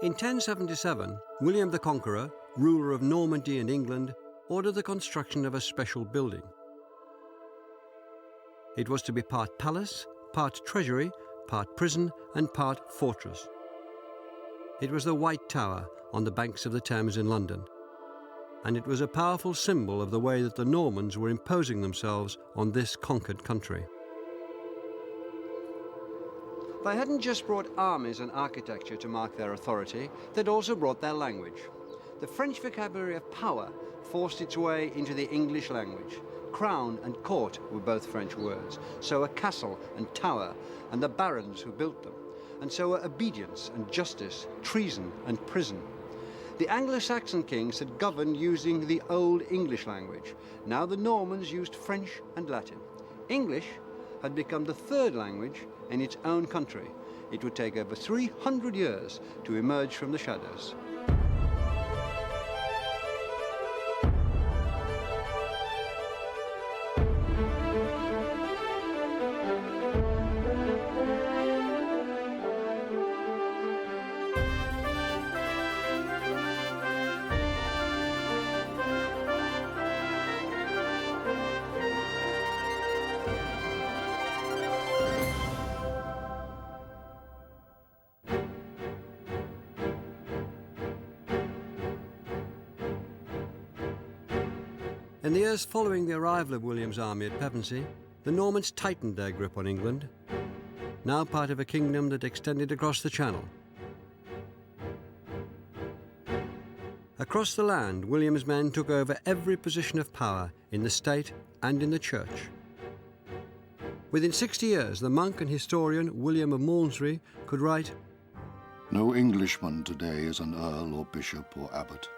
In 1077, William the Conqueror, ruler of Normandy and England, ordered the construction of a special building. It was to be part palace, part treasury, part prison and part fortress. It was the White Tower on the banks of the Thames in London, and it was a powerful symbol of the way that the Normans were imposing themselves on this conquered country. They hadn't just brought armies and architecture to mark their authority, they'd also brought their language. The French vocabulary of power forced its way into the English language. Crown and court were both French words, so were castle and tower, and the barons who built them, and so were obedience and justice, treason and prison. The Anglo-Saxon kings had governed using the Old English language. Now the Normans used French and Latin. English had become the third language in its own country. It would take over 300 years to emerge from the shadows. In the years following the arrival of William's army at Pevensey, the Normans tightened their grip on England, now part of a kingdom that extended across the Channel. Across the land, William's men took over every position of power in the state and in the church. Within 60 years, the monk and historian William of Malmesbury could write, "No Englishman today is an earl or bishop or abbot.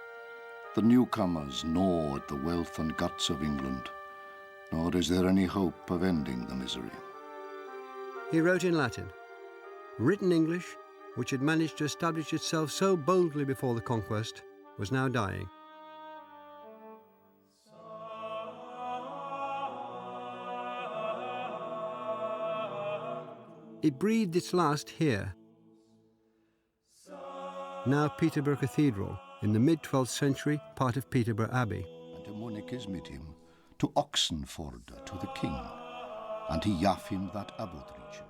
The newcomers gnaw at the wealth and guts of England, nor is there any hope of ending the misery." He wrote in Latin. Written English, which had managed to establish itself so boldly before the conquest, was now dying. It breathed its last here. Now Peterborough Cathedral, in the mid-12th century, part of Peterborough Abbey. And to Monicis mit him, to Oxenford, to the king, and he gaf him that abbotridge.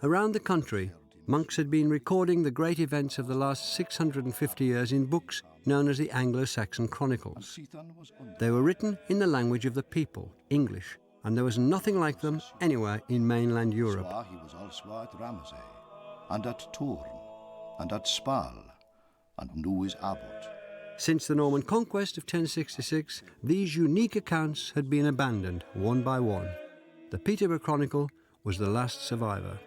Around the country, monks had been recording the great events of the last 650 years in books known as the Anglo-Saxon Chronicles. They were written in the language of the people, English, and there was nothing like them anywhere in mainland Europe. He was also at Ramsey, and at Tourne, and at Spal, and knew his abbot. Since the Norman conquest of 1066, these unique accounts had been abandoned one by one. The Peterborough Chronicle was the last survivor.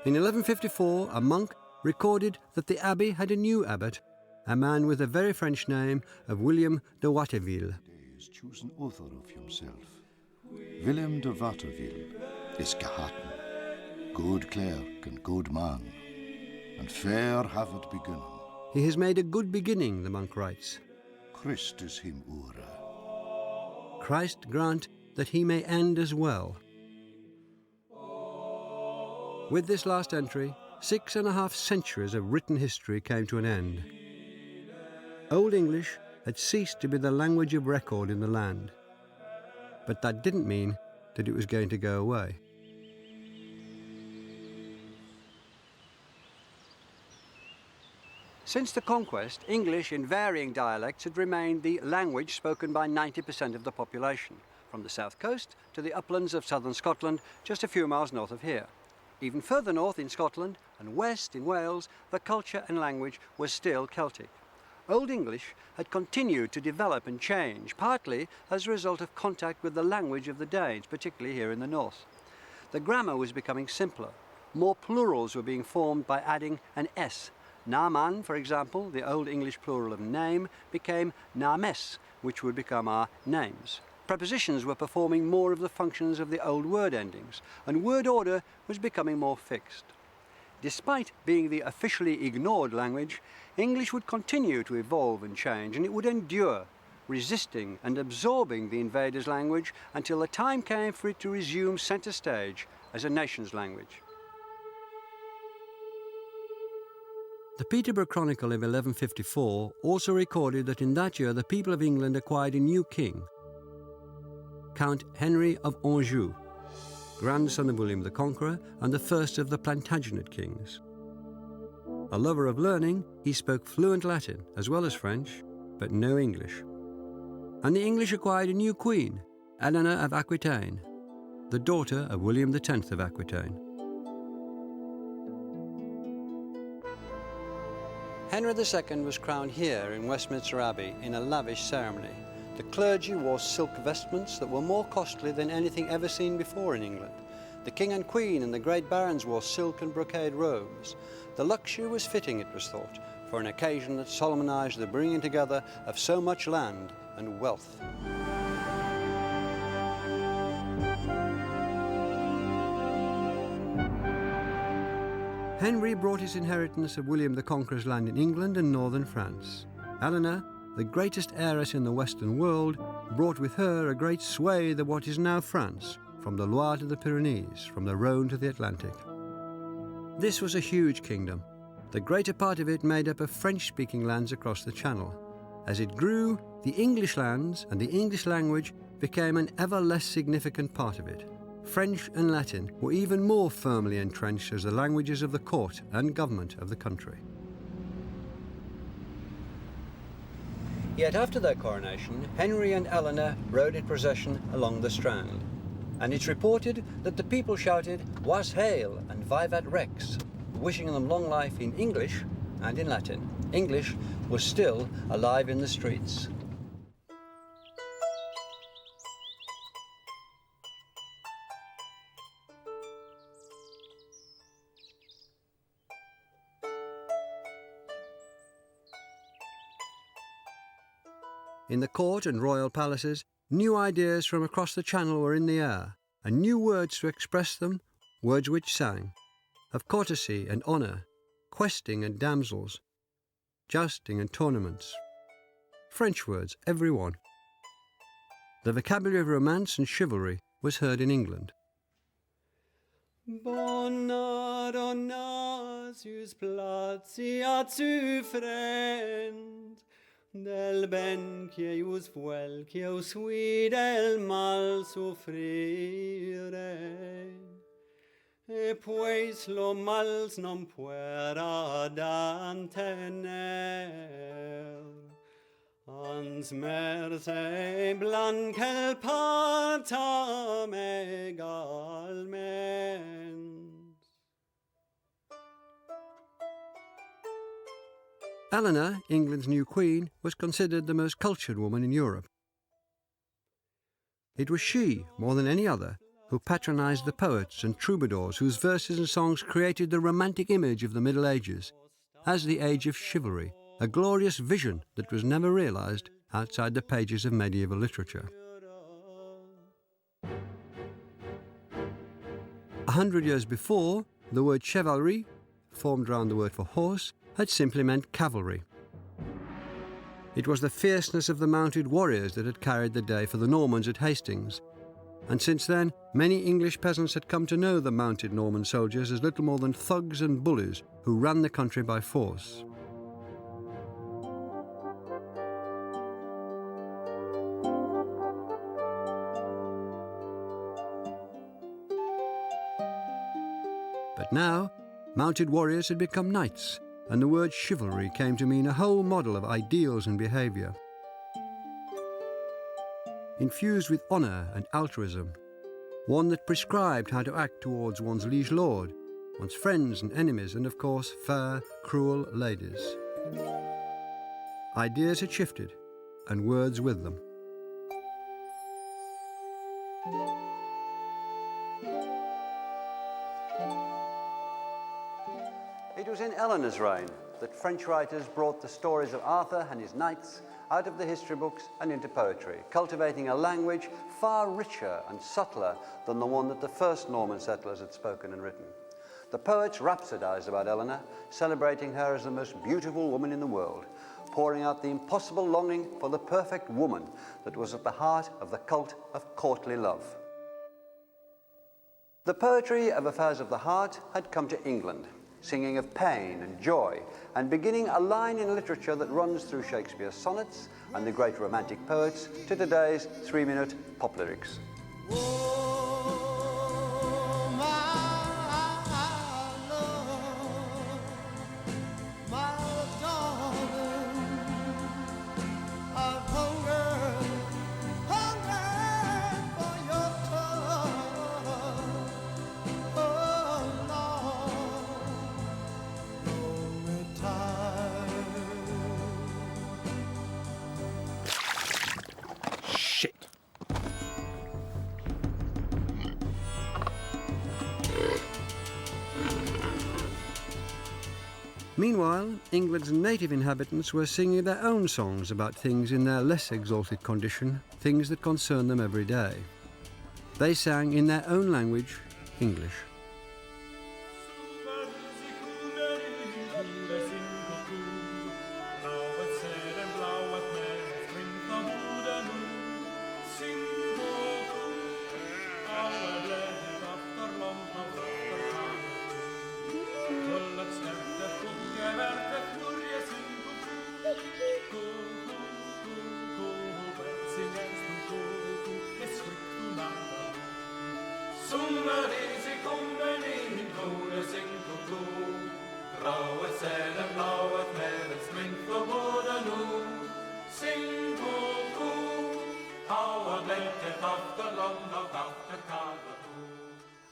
In 1154, a monk recorded that the abbey had a new abbot, a man with a very French name of William de Watteville. Is chosen author of himself. William de Watteville is gehaten, good clerk and good man, and fair have it begun. He has made a good beginning, the monk writes. Christus him ura. Christ grant that he may end as well. With this last entry, 6.5 centuries of written history came to an end. Old English had ceased to be the language of record in the land. But that didn't mean that it was going to go away. Since the conquest, English in varying dialects had remained the language spoken by 90% of the population, from the south coast to the uplands of southern Scotland, just a few miles north of here. Even further north in Scotland and west in Wales, the culture and language was still Celtic. Old English had continued to develop and change, partly as a result of contact with the language of the Danes, particularly here in the north. The grammar was becoming simpler. More plurals were being formed by adding an S. Naman, for example, the Old English plural of name, became names, which would become our names. Prepositions were performing more of the functions of the old word endings, and word order was becoming more fixed. Despite being the officially ignored language, English would continue to evolve and change, and it would endure, resisting and absorbing the invader's language until the time came for it to resume centre stage as a nation's language. The Peterborough Chronicle of 1154 also recorded that in that year the people of England acquired a new king, Count Henry of Anjou, grandson of William the Conqueror and the first of the Plantagenet kings. A lover of learning, he spoke fluent Latin as well as French, but no English. And the English acquired a new queen, Eleanor of Aquitaine, the daughter of William the Tenth of Aquitaine. Henry II was crowned here in Westminster Abbey in a lavish ceremony. The clergy wore silk vestments that were more costly than anything ever seen before in England. The king and queen and the great barons wore silk and brocade robes. The luxury was fitting, it was thought, for an occasion that solemnized the bringing together of so much land and wealth. Henry brought his inheritance of William the Conqueror's land in England and northern France. Eleanor, the greatest heiress in the Western world, brought with her a great swathe of what is now France, from the Loire to the Pyrenees, from the Rhone to the Atlantic. This was a huge kingdom, the greater part of it made up of French-speaking lands across the Channel. As it grew, the English lands and the English language became an ever less significant part of it. French and Latin were even more firmly entrenched as the languages of the court and government of the country. Yet after their coronation, Henry and Eleanor rode in procession along the Strand, and it's reported that the people shouted "Was Hail" and "Vivat Rex," wishing them long life in English and in Latin. English was still alive in the streets. In the court and royal palaces, new ideas from across the Channel were in the air, and new words to express them, words which sang, of courtesy and honour, questing and damsels, jousting and tournaments. French words, every one. The vocabulary of romance and chivalry was heard in England. Bona donasius platia zu friend, del ben queius fuel queus vid el mal soffrire, e pues lo mals non puera dantener, ans merce blanquel partam egalment. Eleanor, England's new queen, was considered the most cultured woman in Europe. It was she, more than any other, who patronised the poets and troubadours whose verses and songs created the romantic image of the Middle Ages as the age of chivalry, a glorious vision that was never realised outside the pages of medieval literature. 100 years before, the word chivalry, formed around the word for horse, had simply meant cavalry. It was the fierceness of the mounted warriors that had carried the day for the Normans at Hastings, and since then many English peasants had come to know the mounted Norman soldiers as little more than thugs and bullies who ran the country by force. But now, mounted warriors had become knights, and the word chivalry came to mean a whole model of ideals and behaviour, infused with honour and altruism, one that prescribed how to act towards one's liege lord, one's friends and enemies, and of course fair, cruel ladies. Ideas had shifted, and words with them. It was in Eleanor's reign that French writers brought the stories of Arthur and his knights out of the history books and into poetry, cultivating a language far richer and subtler than the one that the first Norman settlers had spoken and written. The poets rhapsodized about Eleanor, celebrating her as the most beautiful woman in the world, pouring out the impossible longing for the perfect woman that was at the heart of the cult of courtly love. The poetry of affairs of the heart had come to England. singing of pain and joy, and beginning a line in literature that runs through Shakespeare's sonnets and the great romantic poets to today's 3-minute pop lyrics. Shit. Meanwhile, England's native inhabitants were singing their own songs about things in their less exalted condition, things that concern them every day. They sang in their own language, English.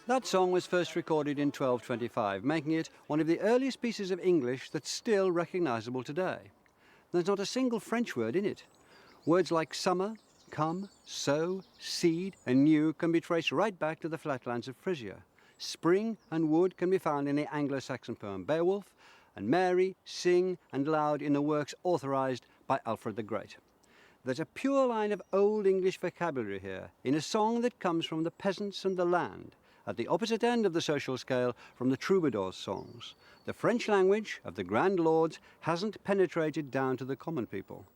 That song was first recorded in 1225, making it one of the earliest pieces of English that's still recognisable today. There's not a single French word in it. Words like summer, come, sow, seed and new can be traced right back to the flatlands of Frisia. Spring and wood can be found in the Anglo-Saxon poem Beowulf, and Mary, sing and loud in the works authorised by Alfred the Great. There's a pure line of Old English vocabulary here, in a song that comes from the peasants and the land, at the opposite end of the social scale from the troubadours' songs. The French language of the grand lords hasn't penetrated down to the common people.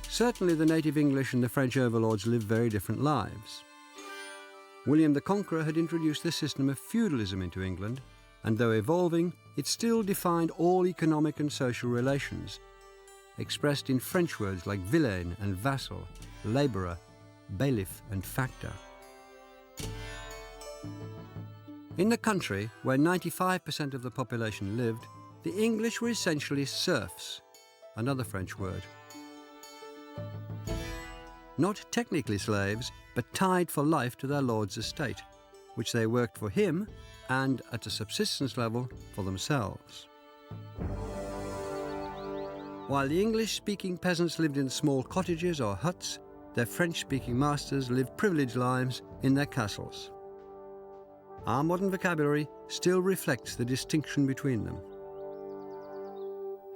Certainly the native English and the French overlords lived very different lives. William the Conqueror had introduced the system of feudalism into England, and though evolving, it still defined all economic and social relations, expressed in French words like vilain and vassal, labourer, bailiff and factor. In the country, where 95% of the population lived, the English were essentially serfs, another French word. Not technically slaves, but tied for life to their lord's estate, which they worked for him and, at a subsistence level, for themselves. While the English-speaking peasants lived in small cottages or huts, their French-speaking masters lived privileged lives in their castles. Our modern vocabulary still reflects the distinction between them.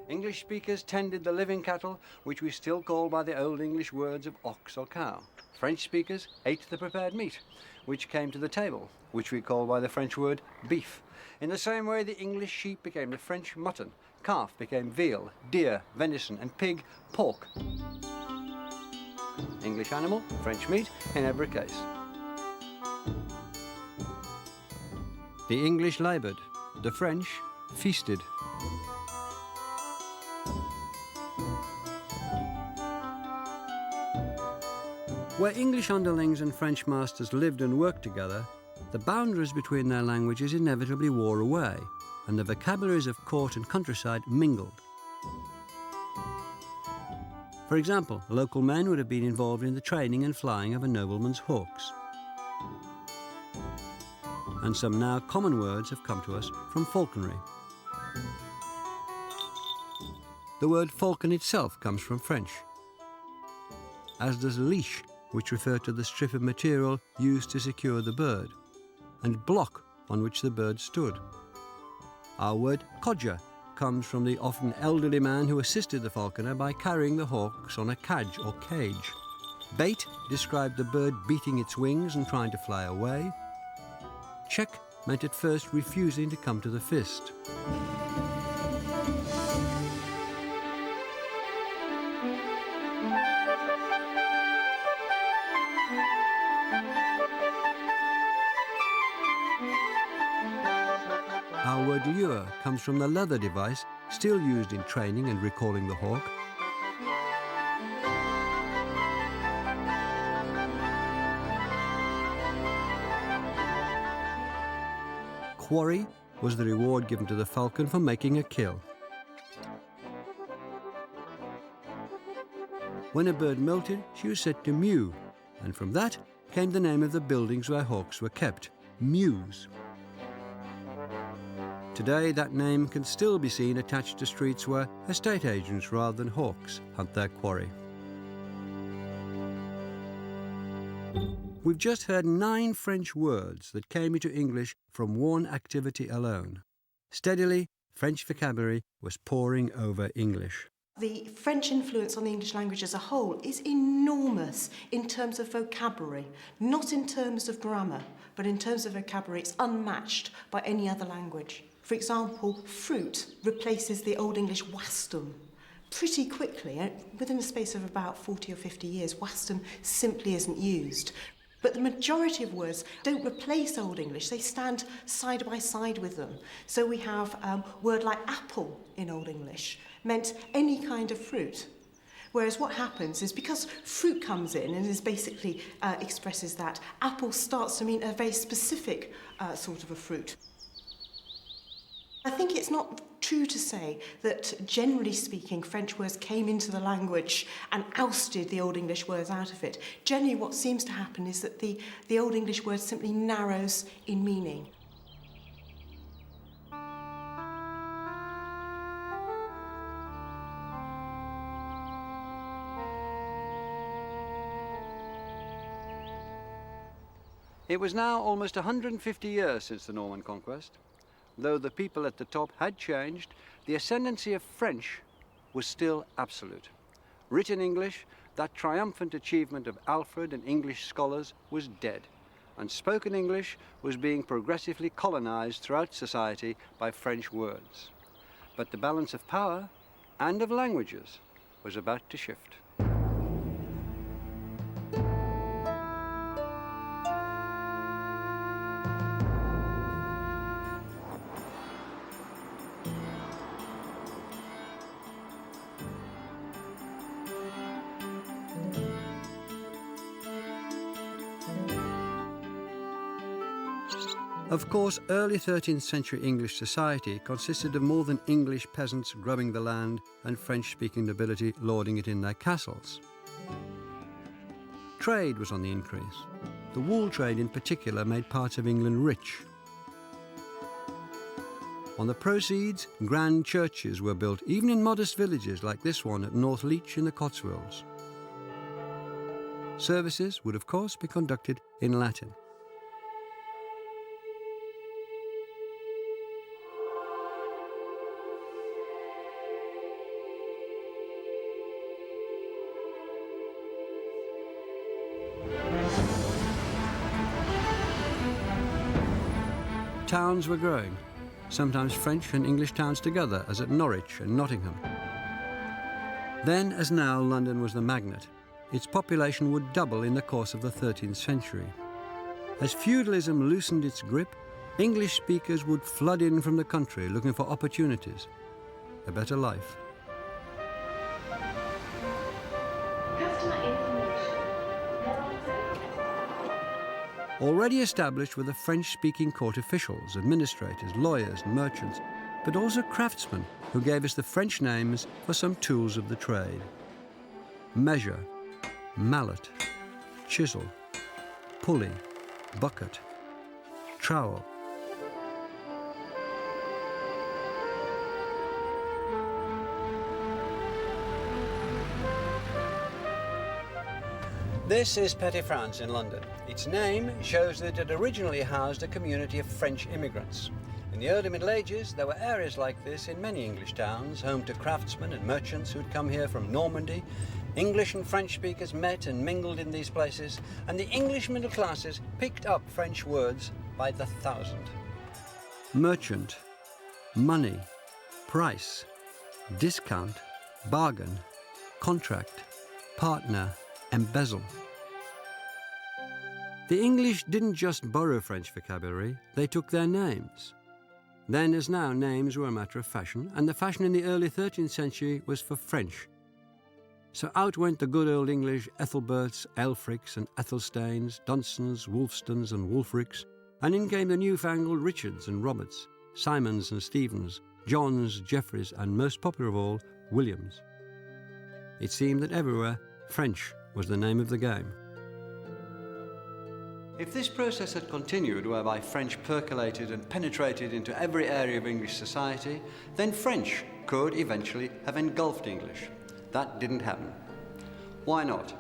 English speakers tended the living cattle, which we still call by the Old English words of ox or cow. French speakers ate the prepared meat, which came to the table, which we call by the French word beef. In the same way, the English sheep became the French mutton, calf became veal, deer, venison, and pig, pork. English animal, French meat, in every case. The English laboured, the French feasted. Where English underlings and French masters lived and worked together, the boundaries between their languages inevitably wore away, and the vocabularies of court and countryside mingled. For example, local men would have been involved in the training and flying of a nobleman's hawks. And some now common words have come to us from falconry. The word falcon itself comes from French, as does leash, which referred to the strip of material used to secure the bird, and block on which the bird stood. Our word codger comes from the often elderly man who assisted the falconer by carrying the hawks on a cadge or cage. Bait described the bird beating its wings and trying to fly away. Check meant at first refusing to come to the fist. Our word lure comes from the leather device still used in training and recalling the hawk. Quarry was the reward given to the falcon for making a kill. When a bird molted, she was said to mew, and from that came the name of the buildings where hawks were kept, mews. Today, that name can still be seen attached to streets where estate agents rather than hawks hunt their quarry. We've just heard 9 French words that came into English from one activity alone. Steadily, French vocabulary was pouring over English. The French influence on the English language as a whole is enormous in terms of vocabulary, not in terms of grammar, but in terms of vocabulary it's unmatched by any other language. For example, fruit replaces the Old English wastum pretty quickly. Within the space of about 40 or 50 years, wastum simply isn't used. But the majority of words don't replace Old English, they stand side by side with them. So we have a word like apple in Old English, meant any kind of fruit. Whereas what happens is because fruit comes in and is basically expresses that, apple starts to mean a very specific sort of a fruit. I think it's not true to say that, generally speaking, French words came into the language and ousted the Old English words out of it. Generally, what seems to happen is that the Old English word simply narrows in meaning. It was now almost 150 years since the Norman conquest. Though the people at the top had changed, the ascendancy of French was still absolute. Written English, that triumphant achievement of Alfred and English scholars, was dead, and spoken English was being progressively colonized throughout society by French words. But the balance of power and of languages was about to shift. Of course, early 13th century English society consisted of more than English peasants grubbing the land and French-speaking nobility lording it in their castles. Trade was on the increase. The wool trade in particular made parts of England rich. On the proceeds, grand churches were built, even in modest villages like this one at North Leach in the Cotswolds. Services would of course be conducted in Latin. Towns were growing, sometimes French and English towns together, as at Norwich and Nottingham. Then, as now, London was the magnet. Its population would double in the course of the 13th century. As feudalism loosened its grip, English speakers would flood in from the country looking for opportunities, a better life. Already established were the French-speaking court officials, administrators, lawyers and merchants, but also craftsmen who gave us the French names for some tools of the trade. Measure, mallet, chisel, pulley, bucket, trowel. This is Petite France in London. Its name shows that it originally housed a community of French immigrants. In the early Middle Ages, there were areas like this in many English towns, home to craftsmen and merchants who'd come here from Normandy. English and French speakers met and mingled in these places, and the English middle classes picked up French words by the thousand. Merchant, money, price, discount, bargain, contract, partner, embezzle. The English didn't just borrow French vocabulary, they took their names. Then as now, names were a matter of fashion, and the fashion in the early 13th century was for French. So out went the good old English Ethelberts, Elfrics and Ethelstains, Dunstons, Wulfstons and Wulfrics, and in came the newfangled Richards and Roberts, Simons and Stephens, Johns, Jeffreys, and most popular of all, Williams. It seemed that everywhere French was the name of the game. If this process had continued, whereby French percolated and penetrated into every area of English society, then French could eventually have engulfed English. That didn't happen. Why not?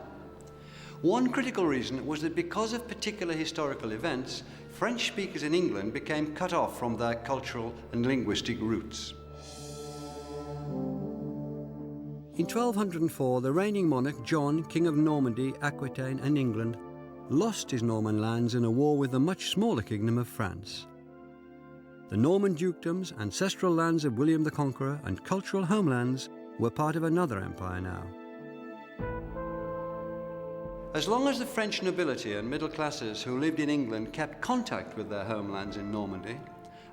One critical reason was that because of particular historical events, French speakers in England became cut off from their cultural and linguistic roots. In 1204, the reigning monarch John, King of Normandy, Aquitaine and England, lost his Norman lands in a war with the much smaller kingdom of France. The Norman dukedoms, ancestral lands of William the Conqueror, and cultural homelands were part of another empire now. As long as the French nobility and middle classes who lived in England kept contact with their homelands in Normandy,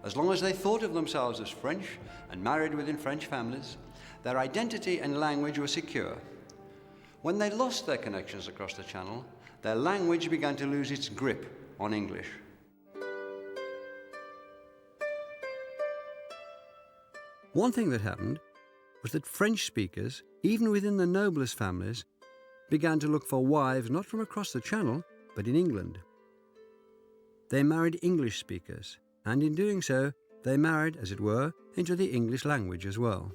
as long as they thought of themselves as French and married within French families, their identity and language were secure. When they lost their connections across the Channel, their language began to lose its grip on English. One thing that happened was that French speakers, even within the noblest families, began to look for wives not from across the Channel, but in England. They married English speakers, and in doing so, they married, as it were, into the English language as well.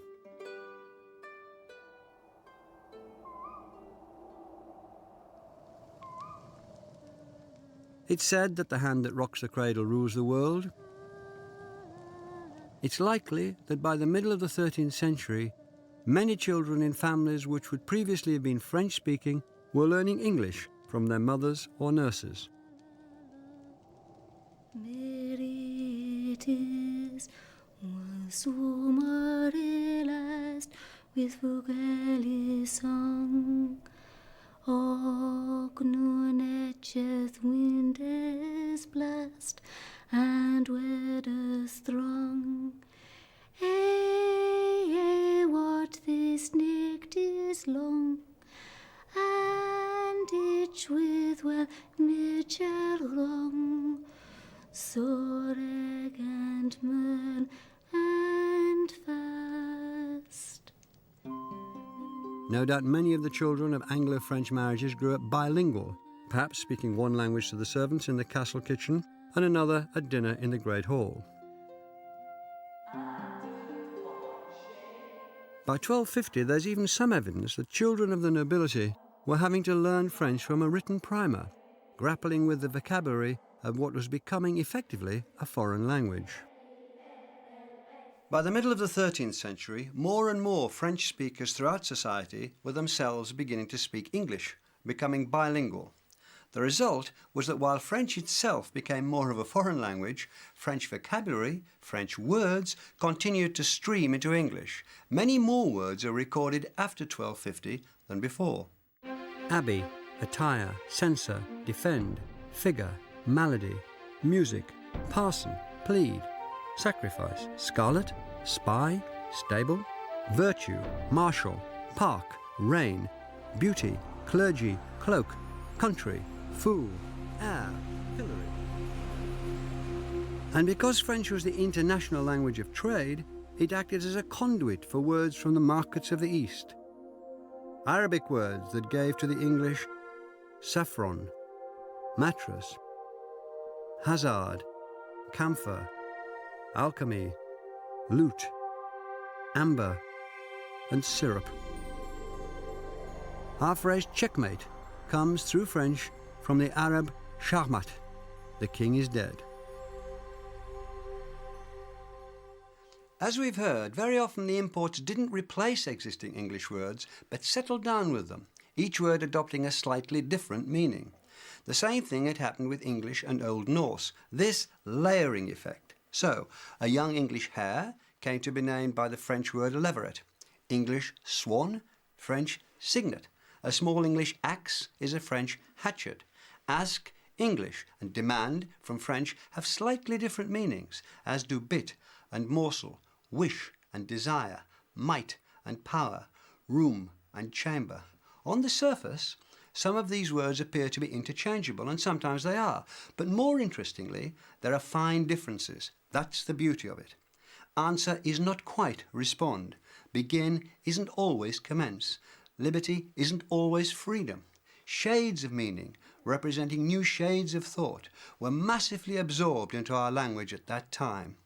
It's said that the hand that rocks the cradle rules the world. It's likely that by the middle of the 13th century, many children in families which would previously have been French-speaking were learning English from their mothers or nurses. With Vogel's song, Och nun etcheth wind is blast, and weather strong. Hey, what this night is long, and each with well nature wrong, soreg and mourn and fast. No doubt many of the children of Anglo-French marriages grew up bilingual, perhaps speaking one language to the servants in the castle kitchen and another at dinner in the Great Hall. By 1250, there's even some evidence that children of the nobility were having to learn French from a written primer, grappling with the vocabulary of what was becoming effectively a foreign language. By the middle of the 13th century, more and more French speakers throughout society were themselves beginning to speak English, becoming bilingual. The result was that while French itself became more of a foreign language, French vocabulary, French words, continued to stream into English. Many more words are recorded after 1250 than before. Abbey, attire, censor, defend, figure, malady, music, parson, plead, sacrifice, scarlet, spy, stable, virtue, marshal, park, reign, beauty, clergy, cloak, country, fool, heir, pillory. And because French was the international language of trade, it acted as a conduit for words from the markets of the East. Arabic words that gave to the English saffron, mattress, hazard, camphor, alchemy, lute, amber, and syrup. Our phrase checkmate comes through French from the Arab shahmat, the king is dead. As we've heard, very often the imports didn't replace existing English words, but settled down with them, each word adopting a slightly different meaning. The same thing had happened with English and Old Norse, this layering effect. So, a young English hare came to be named by the French word leveret, English swan, French cygnet. A small English axe is a French hatchet. Ask, English, and demand from French have slightly different meanings, as do bit, and morsel, wish and desire, might and power, room and chamber. On the surface, some of these words appear to be interchangeable, and sometimes they are. But more interestingly, there are fine differences. That's the beauty of it. Answer is not quite respond. Begin isn't always commence. Liberty isn't always freedom. Shades of meaning, representing new shades of thought, were massively absorbed into our language at that time.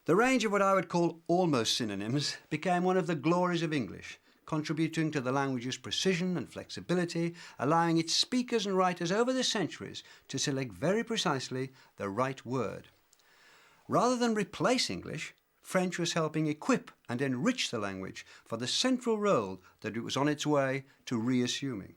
The range of what I would call almost synonyms became one of the glories of English, contributing to the language's precision and flexibility, allowing its speakers and writers over the centuries to select very precisely the right word. Rather than replace English, French was helping equip and enrich the language for the central role that it was on its way to reassuming.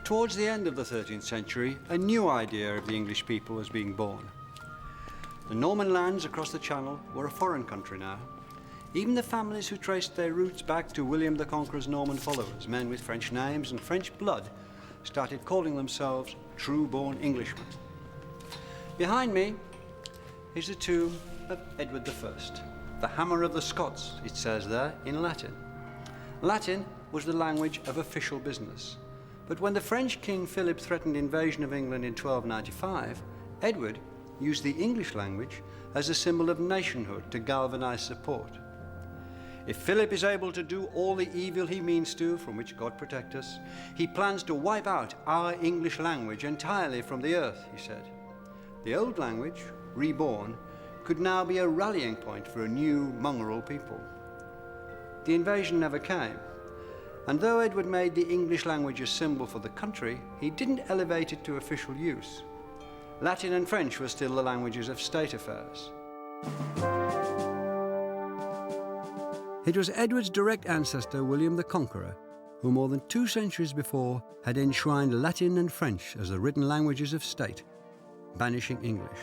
Towards the end of the 13th century, a new idea of the English people was being born. The Norman lands across the Channel were a foreign country now. Even the families who traced their roots back to William the Conqueror's Norman followers, men with French names and French blood, started calling themselves true-born Englishmen. Behind me is the tomb of Edward I, the hammer of the Scots, it says there in Latin. Latin was the language of official business. But when the French King Philip threatened invasion of England in 1295, Edward used the English language as a symbol of nationhood to galvanize support. If Philip is able to do all the evil he means to, from which God protect us, he plans to wipe out our English language entirely from the earth, he said. The old language, reborn, could now be a rallying point for a new mongrel people. The invasion never came. And though Edward made the English language a symbol for the country, he didn't elevate it to official use. Latin and French were still the languages of state affairs. It was Edward's direct ancestor, William the Conqueror, who more than 2 centuries before had enshrined Latin and French as the written languages of state, banishing English.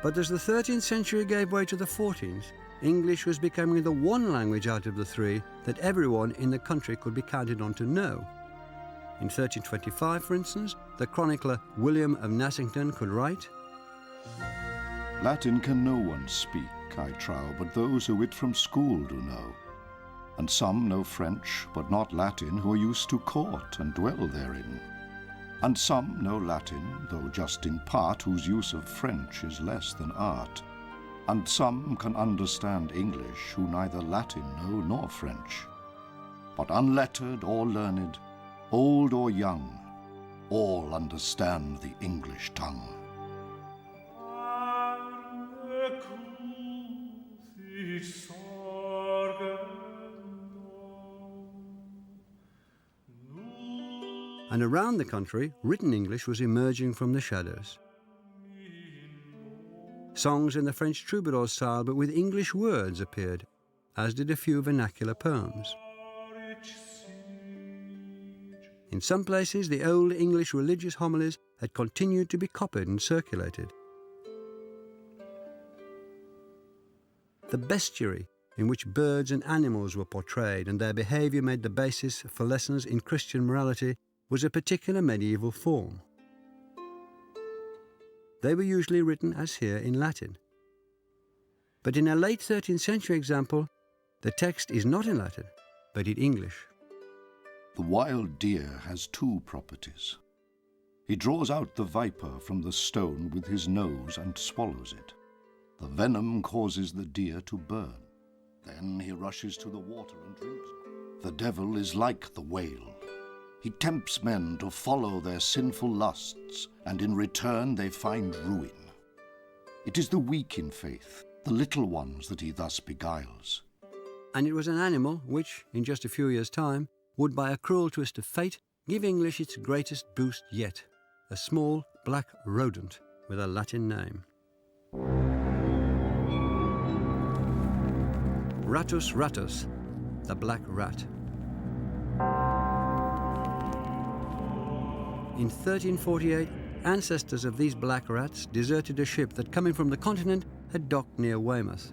But as the 13th century gave way to the 14th, English was becoming the one language out of the 3 that everyone in the country could be counted on to know. In 1325, for instance, the chronicler William of Nassington could write, Latin can no one speak, I trow, but those who it from school do know. And some know French, but not Latin, who are used to court and dwell therein. And some know Latin, though just in part, whose use of French is less than art. And some can understand English, who neither Latin know nor French. But unlettered or learned, old or young, all understand the English tongue. And around the country, written English was emerging from the shadows. Songs in the French troubadour style, but with English words, appeared, as did a few vernacular poems. In some places, the old English religious homilies had continued to be copied and circulated. The bestiary, in which birds and animals were portrayed and their behaviour made the basis for lessons in Christian morality, was a particular medieval form. They were usually written, as here, in Latin. But in a late 13th century example, the text is not in Latin, but in English. The wild deer has 2 properties. He draws out the viper from the stone with his nose and swallows it. The venom causes the deer to burn. Then he rushes to the water and drinks. The devil is like the whale. He tempts men to follow their sinful lusts, and in return they find ruin. It is the weak in faith, the little ones, that he thus beguiles. And it was an animal which, in just a few years' time, would by a cruel twist of fate give English its greatest boost yet, a small black rodent with a Latin name. Ratus ratus, the black rat. In 1348, ancestors of these black rats deserted a ship that, coming from the continent, had docked near Weymouth.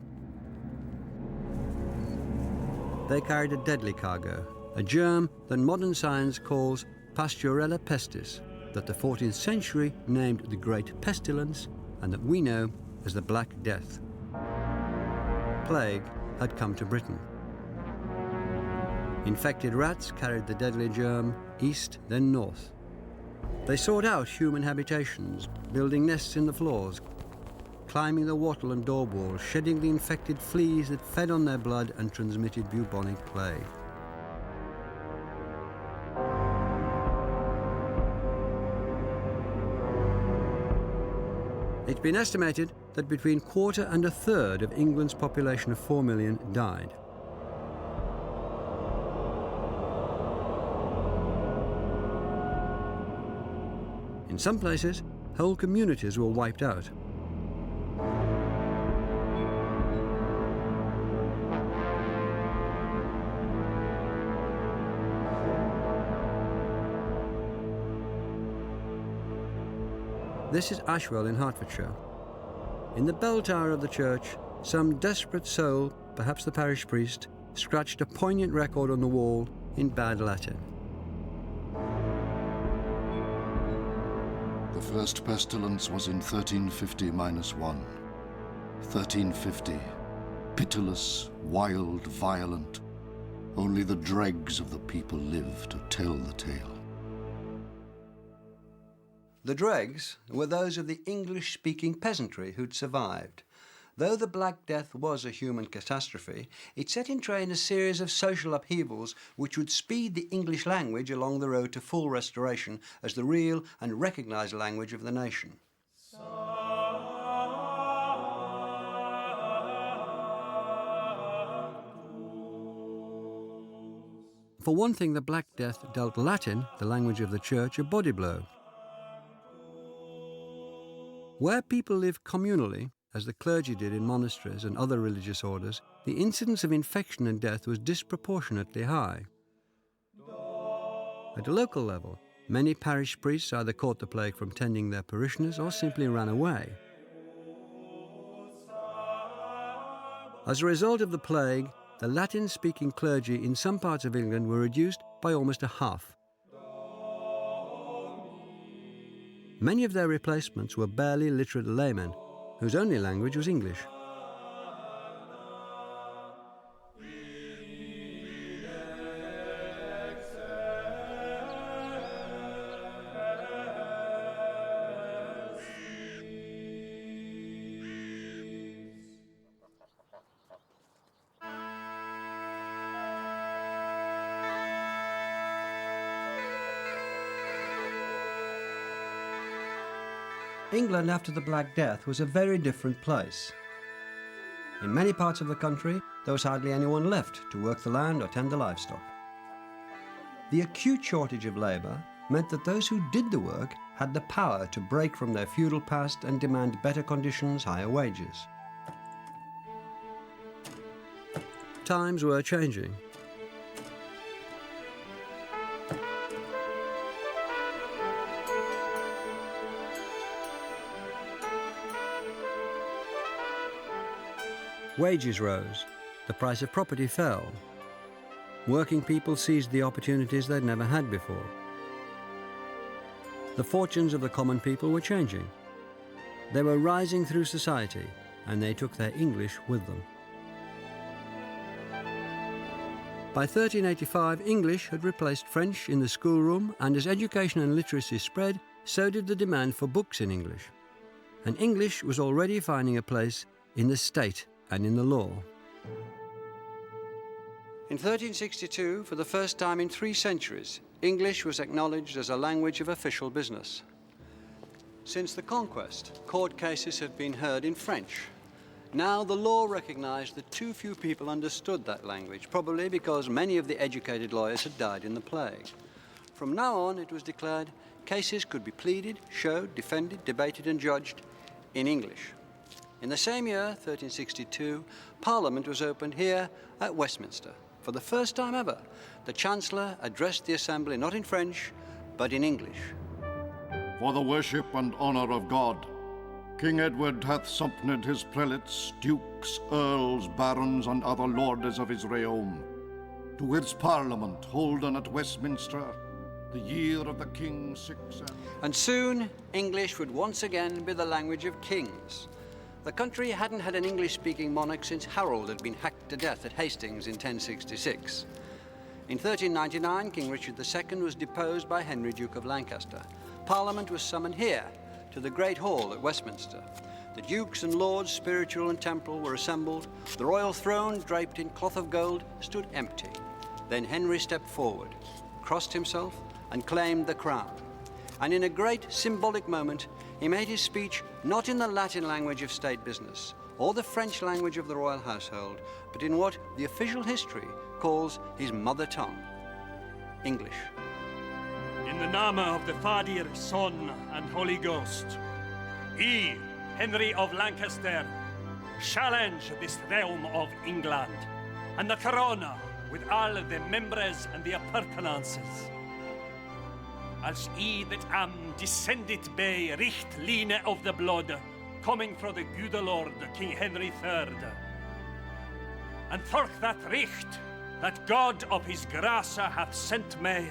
they carried a deadly cargo, a germ that modern science calls Pasteurella pestis, that the 14th century named the Great Pestilence, and that we know as the Black Death. Plague had come to Britain. Infected rats carried the deadly germ east, then north. They sought out human habitations, building nests in the floors, climbing the wattle and door walls, shedding the infected fleas that fed on their blood and transmitted bubonic plague. It's been estimated that between 1/4 and 1/3 of England's population of 4 million died. In some places, whole communities were wiped out. This is Ashwell in Hertfordshire. In the bell tower of the church, some desperate soul, perhaps the parish priest, scratched a poignant record on the wall in bad Latin. The first pestilence was in 1350-1. 1350. Pitiless, wild, violent. Only the dregs of the people live to tell the tale. The dregs were those of the English-speaking peasantry who'd survived. Though the Black Death was a human catastrophe, it set in train a series of social upheavals which would speed the English language along the road to full restoration as the real and recognised language of the nation. For one thing, the Black Death dealt Latin, the language of the church, a body blow. Where people lived communally, as the clergy did in monasteries and other religious orders, the incidence of infection and death was disproportionately high. At a local level, many parish priests either caught the plague from tending their parishioners or simply ran away. As a result of the plague, the Latin-speaking clergy in some parts of England were reduced by almost a half. Many of their replacements were barely literate laymen, whose only language was English. England after the Black Death was a very different place. In many parts of the country, there was hardly anyone left to work the land or tend the livestock. The acute shortage of labour meant that those who did the work had the power to break from their feudal past and demand better conditions, higher wages. Times were changing. Wages rose, the price of property fell. Working people seized the opportunities they'd never had before. The fortunes of the common people were changing. They were rising through society, and they took their English with them. By 1385, English had replaced French in the schoolroom, and as education and literacy spread, so did the demand for books in English. And English was already finding a place in the state and in the law. In 1362, for the first time in 3 centuries, English was acknowledged as a language of official business. Since the conquest, court cases had been heard in French. Now the law recognized that too few people understood that language, probably because many of the educated lawyers had died in the plague. From now on, it was declared, cases could be pleaded, showed, defended, debated and judged in English. In the same year, 1362, Parliament was opened here at Westminster. For the first time ever, the Chancellor addressed the Assembly not in French, but in English. For the worship and honour of God, King Edward hath sompned his prelates, dukes, earls, barons, and other lords of his realm, To its Parliament holden at Westminster, the year of the King's 6 And soon, English would once again be the language of kings. The country hadn't had an English-speaking monarch since Harold had been hacked to death at Hastings in 1066. In 1399, King Richard II was deposed by Henry, Duke of Lancaster. Parliament was summoned here, to the Great Hall at Westminster. The dukes and lords, spiritual and temporal, were assembled. The royal throne, draped in cloth of gold, stood empty. Then Henry stepped forward, crossed himself, and claimed the crown. And in a great symbolic moment, he made his speech not in the Latin language of state business, or the French language of the royal household, but in what the official history calls his mother tongue, English. In the name of the Father, Son, and Holy Ghost, I, Henry of Lancaster, challenge this realm of England, and the corona with all the members and the appurtenances. As I that am descended by richt line of the blood, coming from the good Lord King Henry III. And for that richt, that God of his grace hath sent me,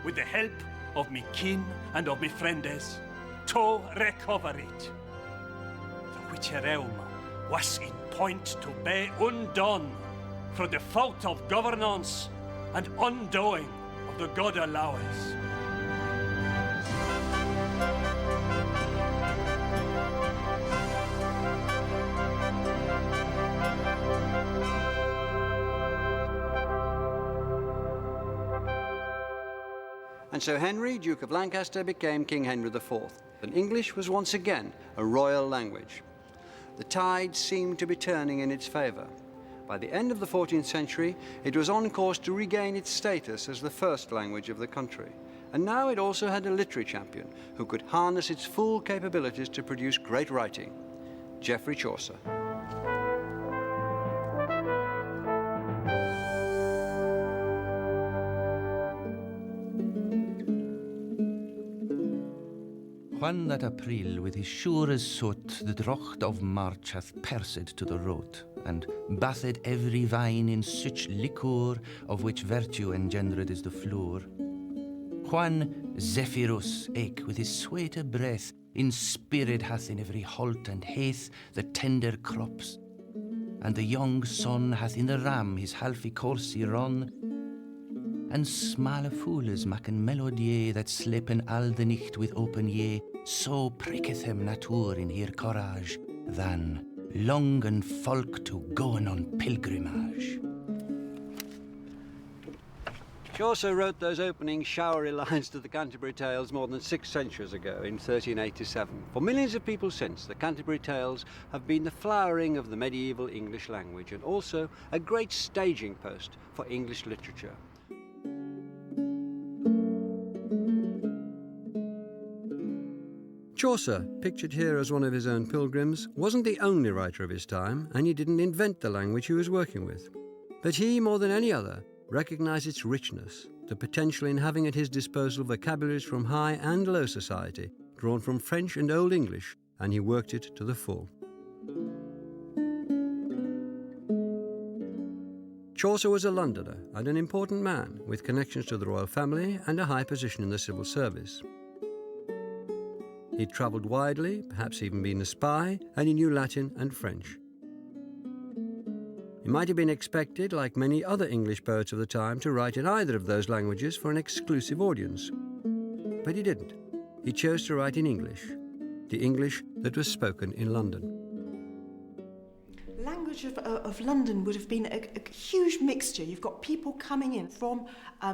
with the help of me kin and of me friends, to recover it. The which realm was in point to be undone, for the fault of governance and undoing of the God allowance. And so Henry, Duke of Lancaster, became King Henry IV, and English was once again a royal language. The tide seemed to be turning in its favour. By the end of the 14th century, it was on course to regain its status as the first language of the country. And now it also had a literary champion who could harness its full capabilities to produce great writing, Geoffrey Chaucer. When that April with his sure as soot the drocht of March hath persed to the road, and bathed every vine in such liquor of which virtue engendered is the floor. When Zephyrus eke with his sweeter breath inspired hath in every holt and hath the tender crops, and the young sun hath in the ram his halfy coursey run, and smalle fooles maken melodie that slepen all the night with open ye, so pricketh him nature in her courage, than longen folk to goen on pilgrimage. Chaucer wrote those opening showery lines to the Canterbury Tales more than 6 centuries ago in 1387. For millions of people since, the Canterbury Tales have been the flowering of the medieval English language and also a great staging post for English literature. Chaucer, pictured here as one of his own pilgrims, wasn't the only writer of his time, and he didn't invent the language he was working with. But he, more than any other, recognised its richness, the potential in having at his disposal vocabularies from high and low society, drawn from French and Old English, and he worked it to the full. Chaucer was a Londoner and an important man, with connections to the royal family and a high position in the civil service. He'd travelled widely, perhaps even been a spy, and he knew Latin and French. He might have been expected, like many other English poets of the time, to write in either of those languages for an exclusive audience. But he didn't. He chose to write in English, the English that was spoken in London. Language of London would have been a huge mixture. You've got people coming in from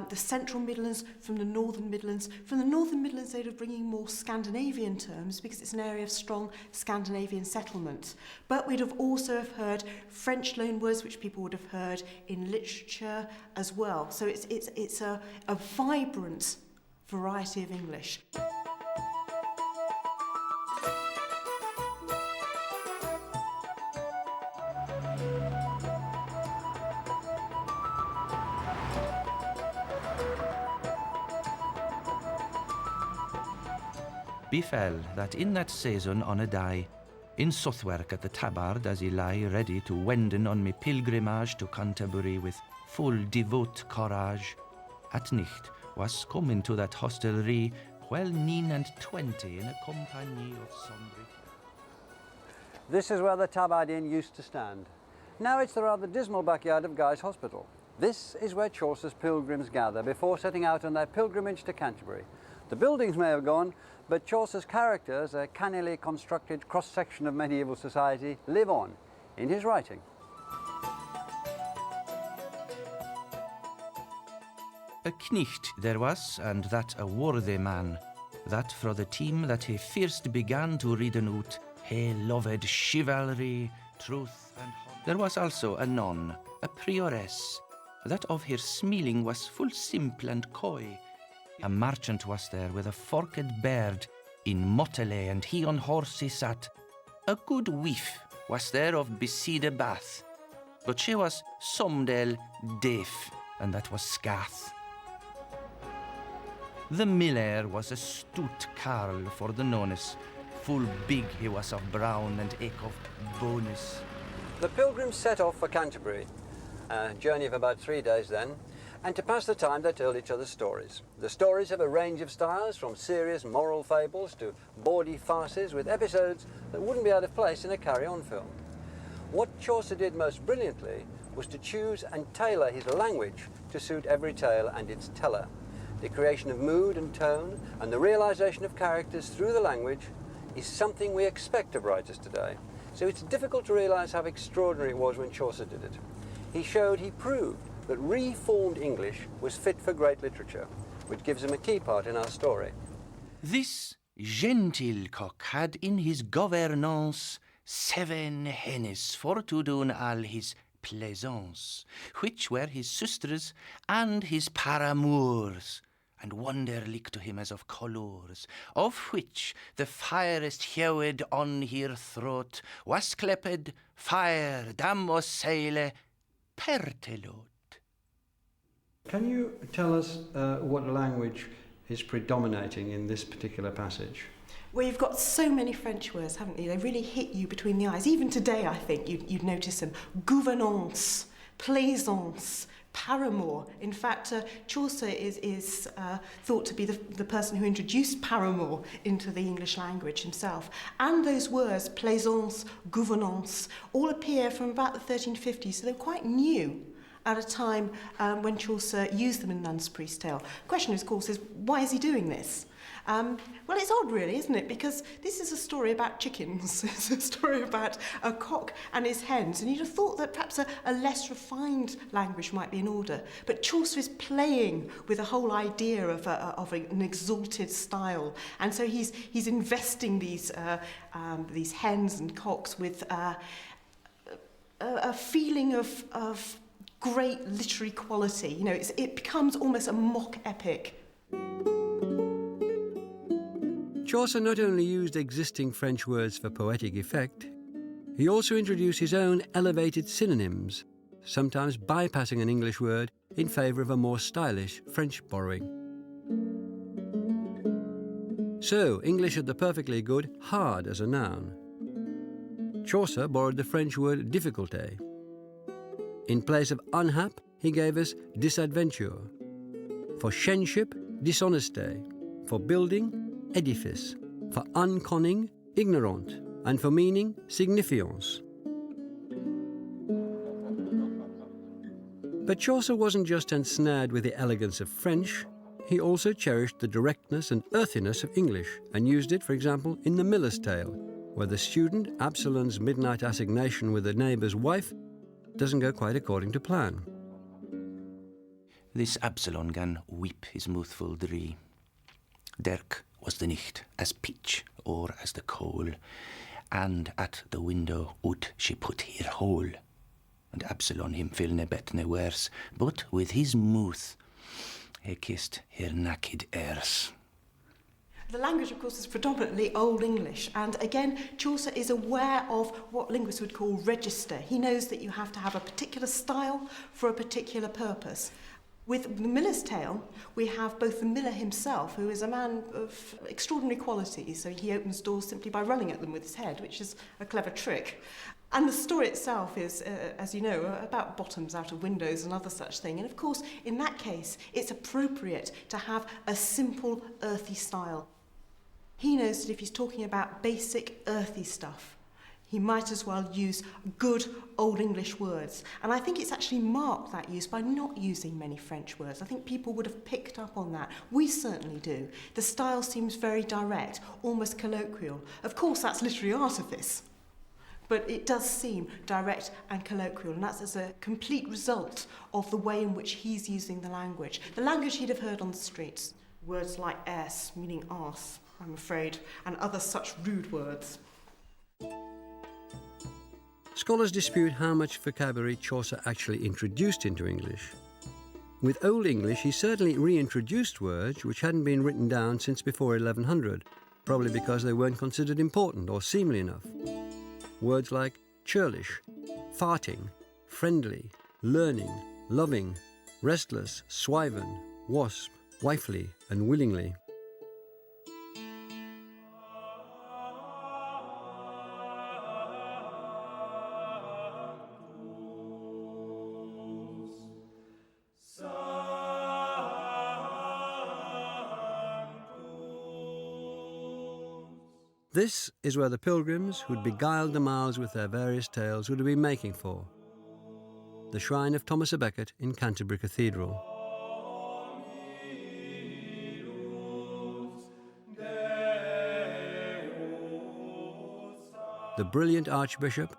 the central Midlands, from the northern Midlands. From the northern Midlands, they'd have bringing more Scandinavian terms because it's an area of strong Scandinavian settlement. But we'd have also have heard French loanwords, which people would have heard in literature as well. So it's a vibrant variety of English. Befell that in that season on a day, in Southwark at the Tabard as he lie ready to wenden on me pilgrimage to Canterbury with full devout courage, at night was come into that hostelry well 29 in a compagnie of sundry. This is where the Tabard Inn used to stand. Now it's the rather dismal backyard of Guy's Hospital. This is where Chaucer's pilgrims gather before setting out on their pilgrimage to Canterbury. The buildings may have gone, but Chaucer's characters, a cannily constructed cross-section of medieval society, live on in his writing. A knicht there was, and that a worthy man, that fro the team that he first began to readen out, he loved chivalry, truth, and honor. There was also a nun, a prioress, that of her smiling was full simple and coy. A merchant was there with a forked beard, in motley, and he on horse he sat. A good wife was there of beside Bath, but she was somedel deaf, and that was scath. The miller was a stout carl for the nonnes, full big he was of brown and eke of bonus. The pilgrims set off for Canterbury, a journey of about 3 days then, and to pass the time they told each other stories. The stories have a range of styles, from serious moral fables to bawdy farces with episodes that wouldn't be out of place in a carry-on film. What Chaucer did most brilliantly was to choose and tailor his language to suit every tale and its teller. The creation of mood and tone and the realization of characters through the language is something we expect of writers today. So it's difficult to realize how extraordinary it was when Chaucer did it. He proved that reformed English was fit for great literature, which gives him a key part in our story. This gentil cock had in his governance 7 hennes for to do all his plaisance, which were his sisters and his paramours, and wonderlik to him as of colours, of which the firest hewed on her throat was clepped fire dam o saile pertelot. Can you tell us what language is predominating in this particular passage? Well, you've got so many French words, haven't you? They really hit you between the eyes. Even today, I think you'd notice them. Gouvernance, plaisance, paramour. In fact, Chaucer is thought to be the person who introduced paramour into the English language himself. And those words, plaisance, gouvernance, all appear from about the 1350s, so they're quite new at a time when Chaucer used them in Nun's Priest's Tale. The question, of course, is why is he doing this? Well, it's odd, really, isn't it? Because this is a story about chickens. It's a story about a cock and his hens. And you'd have thought that perhaps a less refined language might be in order. But Chaucer is playing with the whole idea of an exalted style. And so he's investing these hens and cocks with a feeling of great literary quality. You know, it becomes almost a mock epic. Chaucer not only used existing French words for poetic effect, he also introduced his own elevated synonyms, sometimes bypassing an English word in favour of a more stylish French borrowing. So, English had the perfectly good hard as a noun. Chaucer borrowed the French word difficulté. In place of unhap, he gave us disadventure. For shenship, dishonesty. For building, edifice. For unconning, ignorant. And for meaning, signifiance. But Chaucer wasn't just ensnared with the elegance of French, he also cherished the directness and earthiness of English and used it, for example, in The Miller's Tale, where the student Absalon's midnight assignation with a neighbour's wife doesn't go quite according to plan. This Absalon gan weep his mouthful dree. Dirk was the nicht as pitch or as the coal, and at the window out she put her hole. And Absalon him fill ne bet ne worse, but with his mouth he kissed her naked airs. The language, of course, is predominantly Old English, and again, Chaucer is aware of what linguists would call register. He knows that you have to have a particular style for a particular purpose. With the Miller's Tale, we have both the miller himself, who is a man of extraordinary quality, so he opens doors simply by running at them with his head, which is a clever trick. And the story itself is, as you know, about bottoms out of windows and other such thing. And of course, in that case, it's appropriate to have a simple, earthy style. He knows that if he's talking about basic, earthy stuff, he might as well use good Old English words. And I think it's actually marked that use by not using many French words. I think people would have picked up on that. We certainly do. The style seems very direct, almost colloquial. Of course, that's literary artifice. But it does seem direct and colloquial, and that's as a complete result of the way in which he's using the language he'd have heard on the streets. Words like ass, meaning arse, I'm afraid, and other such rude words. Scholars dispute how much vocabulary Chaucer actually introduced into English. With Old English, he certainly reintroduced words which hadn't been written down since before 1100, probably because they weren't considered important or seemly enough. Words like churlish, farting, friendly, learning, loving, restless, swiven, wasp, wifely, and willingly. This is where the pilgrims who'd beguiled the miles with their various tales would have been making for. The shrine of Thomas à Becket in Canterbury Cathedral. The brilliant archbishop,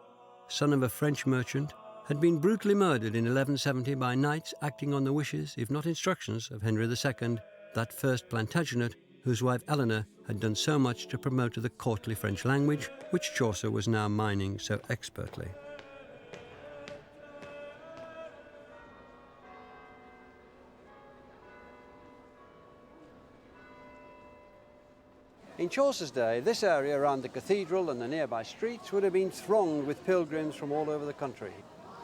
son of a French merchant, had been brutally murdered in 1170 by knights acting on the wishes, if not instructions, of Henry II, that first Plantagenet, whose wife Eleanor had done so much to promote the courtly French language, which Chaucer was now mining so expertly. In Chaucer's day, this area around the cathedral and the nearby streets would have been thronged with pilgrims from all over the country.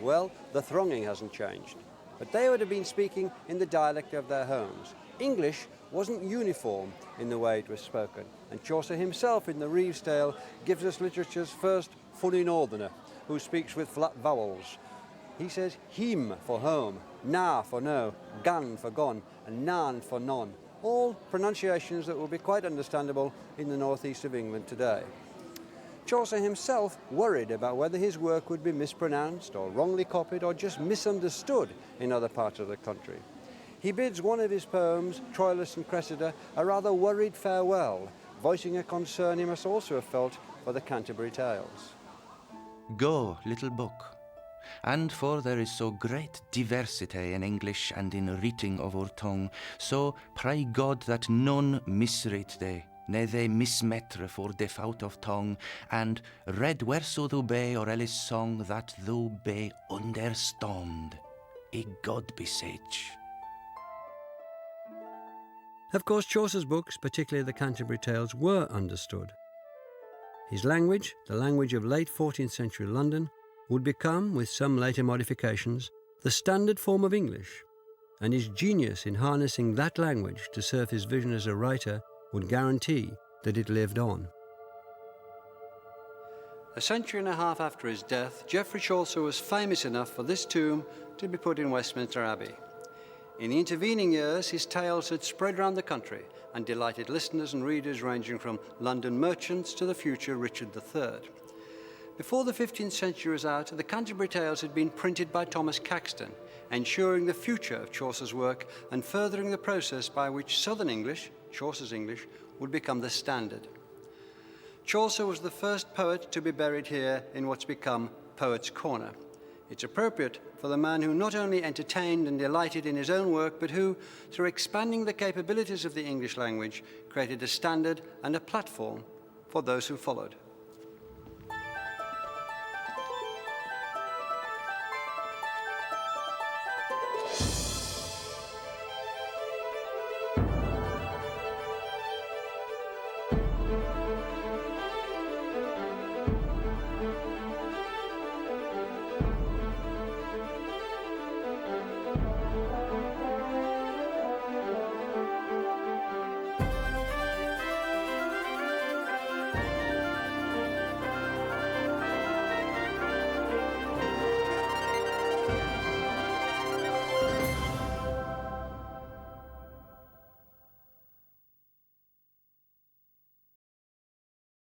Well, the thronging hasn't changed, but they would have been speaking in the dialect of their homes. English wasn't uniform in the way it was spoken, and Chaucer himself in the Reeve's Tale gives us literature's first funny northerner, who speaks with flat vowels. He says him for home, na for no, gan for gone, and nan for none, all pronunciations that will be quite understandable in the northeast of England today. Chaucer himself worried about whether his work would be mispronounced or wrongly copied or just misunderstood in other parts of the country. He bids one of his poems, Troilus and Cressida, a rather worried farewell, voicing a concern he must also have felt for the Canterbury Tales. Go, little book, and for there is so great diversity in English and in reading of our tongue, so pray God that none misread they, ne they mismetre for default of tongue, and read whereso thou be or else song that thou be understand. I God beseech. Of course, Chaucer's books, particularly the Canterbury Tales, were understood. His language, the language of late 14th century London, would become, with some later modifications, the standard form of English, and his genius in harnessing that language to serve his vision as a writer would guarantee that it lived on. A century and a half after his death, Geoffrey Chaucer was famous enough for this tomb to be put in Westminster Abbey. In the intervening years, his tales had spread around the country and delighted listeners and readers ranging from London merchants to the future Richard III. Before the 15th century was out, the Canterbury Tales had been printed by Thomas Caxton, ensuring the future of Chaucer's work and furthering the process by which Southern English, Chaucer's English, would become the standard. Chaucer was the first poet to be buried here in what's become Poets' Corner. It's appropriate for the man who not only entertained and delighted in his own work, but who, through expanding the capabilities of the English language, created a standard and a platform for those who followed.